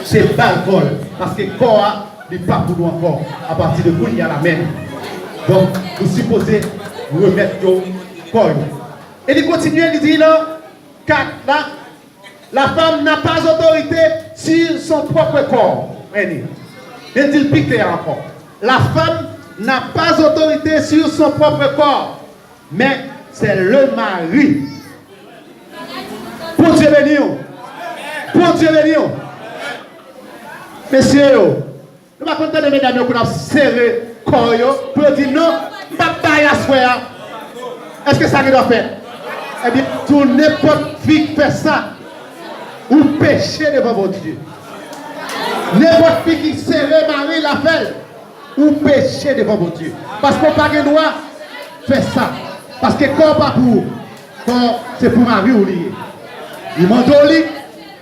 c'est balcol. Parce que le corps n'est pas pour nous encore. À partir de où il y a la même. Donc, vous supposez remettre le corps. Et il continue, il dit là, la femme n'a pas autorité sur son propre corps. Il dit le plus clair encore. La femme n'a pas autorité sur son propre corps, mais c'est le mari. Pour Dieu béni. Pour Dieu béni. Messieurs, nous ne sommes pas contents de mesdames qui ont serré le corps pour dire non, je ne vais pas y asseoir. Est-ce que ça doit faire? Eh bien, tout n'importe qui fait ça, ou péché devant votre Dieu. N'importe qui serre Marie la fait, ou péché devant votre Dieu. Parce qu'on n'a pas le droit de faire ça. Parce que corps pas pour, corps c'est pour Marie ou lié. Il m'a donné,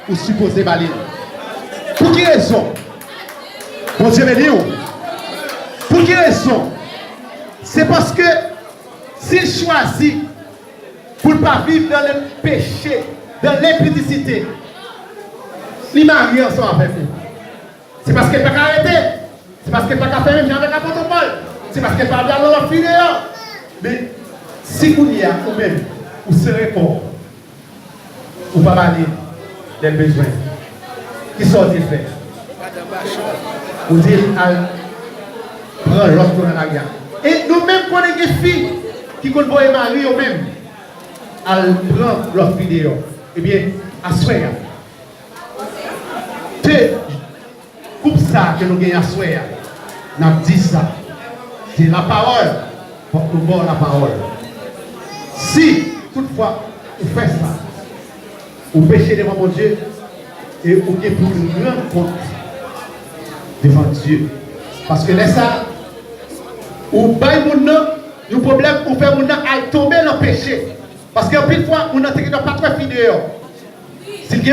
ou supposé balayer. Pour qui raison? Bon Dieu me dit où? Pour qui raison? C'est parce que s'il choisit pour ne pas vivre dans le péché, dans l'impudicité, il marie ensemble avec nous. C'est parce qu'elle n'a pas arrêté. C'est parce qu'elle n'a pas fait même avec l'apôtre Paul. C'est parce qu'elle n'a pas dans leur fille. Mais si vous y a vous-même, vous serez fort. Vous ne pouvez pas aller des besoins. Qui sont-ils faire? Vous dites, prends l'autre dans la gare. Et nous-mêmes, quand on est des filles qui ont voyé Marie, eux-mêmes, elles prennent leur vidéo. Eh bien, à soi. C'est comme ça que nous gagnons à soi. Nous avons dit ça. C'est la parole. Pour nous voir la parole. Si, toutefois, vous faites ça, vous péchez devant mon Dieu, et vous pouvez vous rendre compte devant Dieu. Parce que là, ça, ou bail mon nom, le problème, ou fait mon nom à tomber dans le péché. Parce que une fois, on n'a pas très fidèle. Si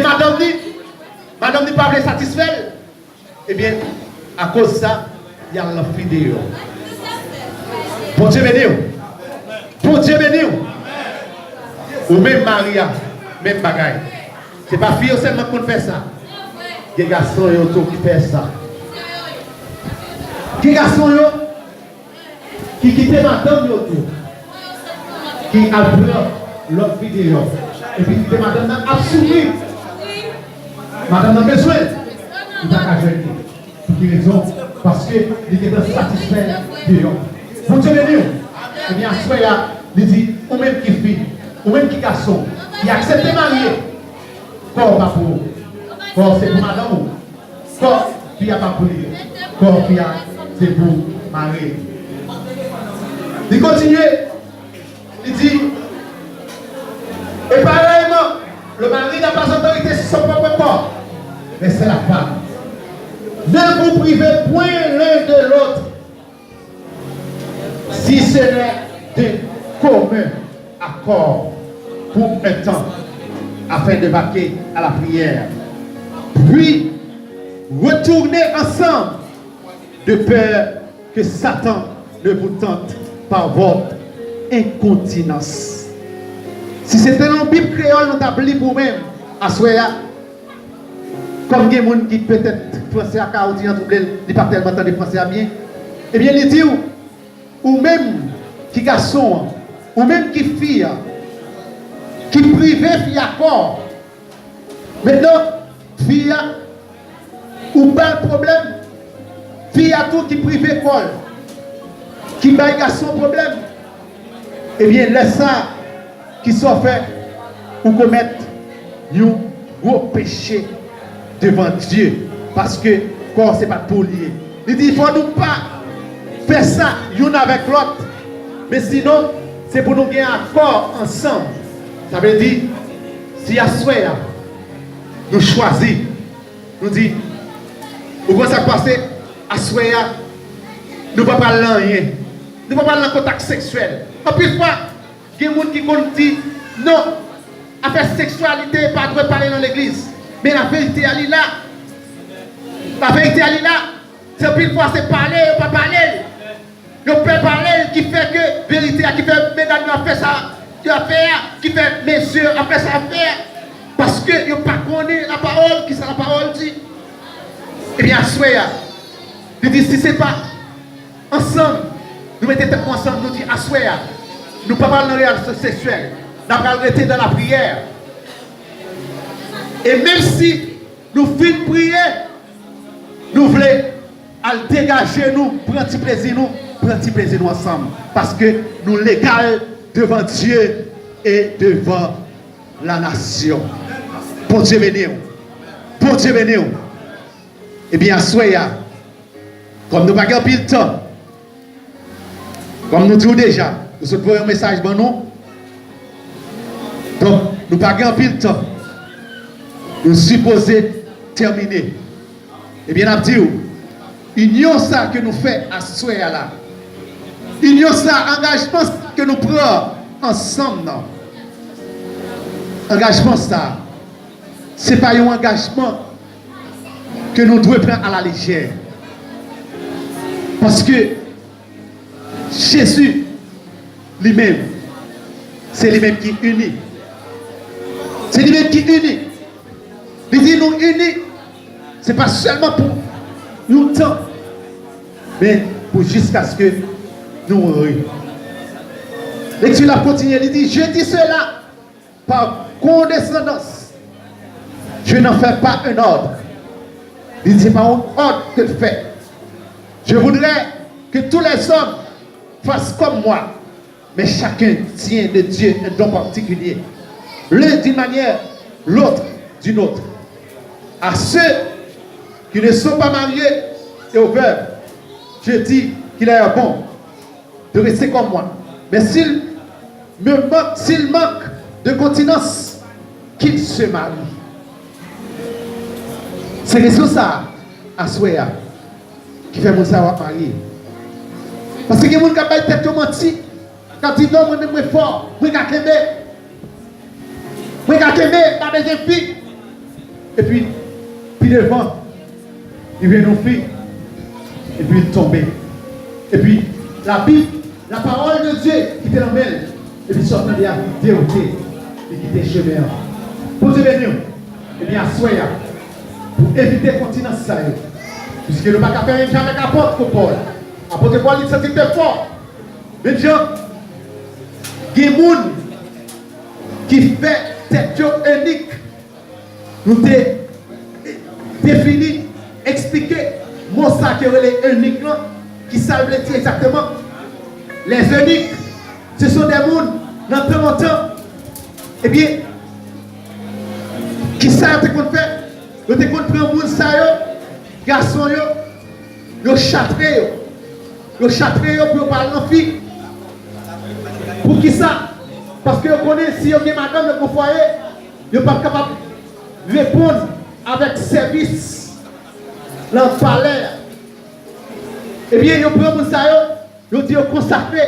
madame n'est pas satisfaite, eh bien, à cause de ça, il y a la fidèle. Pour Dieu béni. Pour Dieu béni. Ou même Maria, même bagaille. Ce n'est pas fille seulement qui fait ça. Les garçons qui font ça. Les garçons qui quittent madame qui apprennent l'autre vidéo. Et puis qui madame a souri. Madame a besoin. Il n'a qu'à jeter. Pour quelle raison? Parce qu'il était satisfait de l'homme. Pour Dieu béni. Eh bien, soyez, il dit, ou même qui fille, ou même qui garçon, qui accepte de marier. Corps pas pour vous. Corps c'est pour madame. Corps qui a pas pour lui. Corps qui a c'est pour marier. Il continue. Il dit, et pareillement, le mari n'a pas autorité sur son propre corps. Mais c'est la femme. Ne vous privez point l'un de l'autre. Si ce n'est de commun accord pour un temps, afin de vaquer à la prière. Puis, retournez ensemble, de peur que Satan ne vous tente par votre incontinence. Si c'était dans la Bible créole, nous avons lu pour même, à Soya, comme des gens qui peut-être français à Kaouti, ils pas tellement de français à bien, eh bien, il dit, ou même qui garçon, ou même qui fille, qui privé fille à corps. Maintenant, fille, ou pas le problème, fille à tout qui privé corps, qui baille garçon problème. Eh bien, laisse ça qui sont faits ou commettre un gros péché devant Dieu. Parce que corps, ce n'est pas pour lier. Il dit, il ne faut nous pas faire ça, l'une avec l'autre. Mais sinon, c'est pour nous gagner un corps ensemble. Ça veut dire, si à soi, nous choisissons, nous disons, vous voyez ça passer, à soi, nous ne pouvons pas parler rien. Nous ne pouvons pas parler en contact sexuel. En plus, il y a des gens qui disent, non, affaire sexualité, pas de parler dans l'église. Mais la vérité, elle est là. La vérité, elle est là. C'est plus fois, c'est parler, ou pas parler. Le peut parler qui fait que vérité, qui fait mesdames, a fait ça, qui fait messieurs, a fait ça faire. Parce que ne pas connaître la parole, qui c'est la parole dit. Eh bien, assoya. Il dit, si ce n'est pas ensemble, nous mettons tête ensemble, nous disons, assoya. Nous ne parlons pas de réalité sexuelle. Nous allons rester dans la prière. Et même si nous finissons de prier, nous voulons dégager nous, prendre petit plaisir nous ensemble. Parce que nous sommes légaux devant Dieu et devant la nation. Pour Dieu bénir. Pour Dieu bénir. Eh bien, soyez, comme nous n'avons pas pile temps, comme nous disons déjà, nous avons un message pour nous. Donc, nous n'avons pas pile temps. Nous supposons terminer. Eh bien, nous disons, union ça que nous faisons à soyez là. Union ça, engagement que nous prenons ensemble. Non? Engagement ça, ce n'est pas un engagement que nous devons prendre à la légère. Parce que Jésus lui-même, c'est lui-même qui unit. C'est lui-même qui unit. Il dit nous unis, ce n'est pas seulement pour nous temps, mais pour jusqu'à ce que nous mourions. L'exil a continué, il dit, je dis cela par condescendance. Je n'en fais pas un ordre. Il dit, c'est pas un ordre que je fais. Je voudrais que tous les hommes fassent comme moi. Mais chacun tient de Dieu un don particulier. L'un d'une manière, l'autre d'une autre. À ceux qui ne sont pas mariés et aux veuves, je dis qu'il est bon de rester comme moi. Mais s'il manque de continence, qu'il se marie. C'est raison ça, à Soya, qui fait mon savoir marier. Parce que il y a des gens qui ont tête de menti, quand ils disent non, moi je suis fort, moi je suis pas des filles. Et puis devant, il vient nos filles, et puis il tombe. Et puis la Bible, la parole de Dieu qui était dans elle, et puis sortant de la vérité, et qui était chemin. Pour Dieu bénir, et bien Soya. Pour éviter continence ça. Puisque le bac à faire jamais apporte pour Paul. Apôtre Paul, il s'est dit fort. Mais Dieu, il y a des gens qui fait tête unique. Nous avons défini, expliqué, mon ça qui est unique, qui ça veut dire exactement. Les uniques, ce sont des gens, dans peu longtemps, eh bien, qui savent ce qu'on fait. Vous avez compris un monde ça, garçon, vous châtrez, pour parler en fille. Pour qui ça? Parce que vous connaissez, si vous avez madame dans votre foyer, vous n'êtes pas capable de répondre avec service dans le palais. Eh bien, vous prenez un monde ça, vous dites consacré.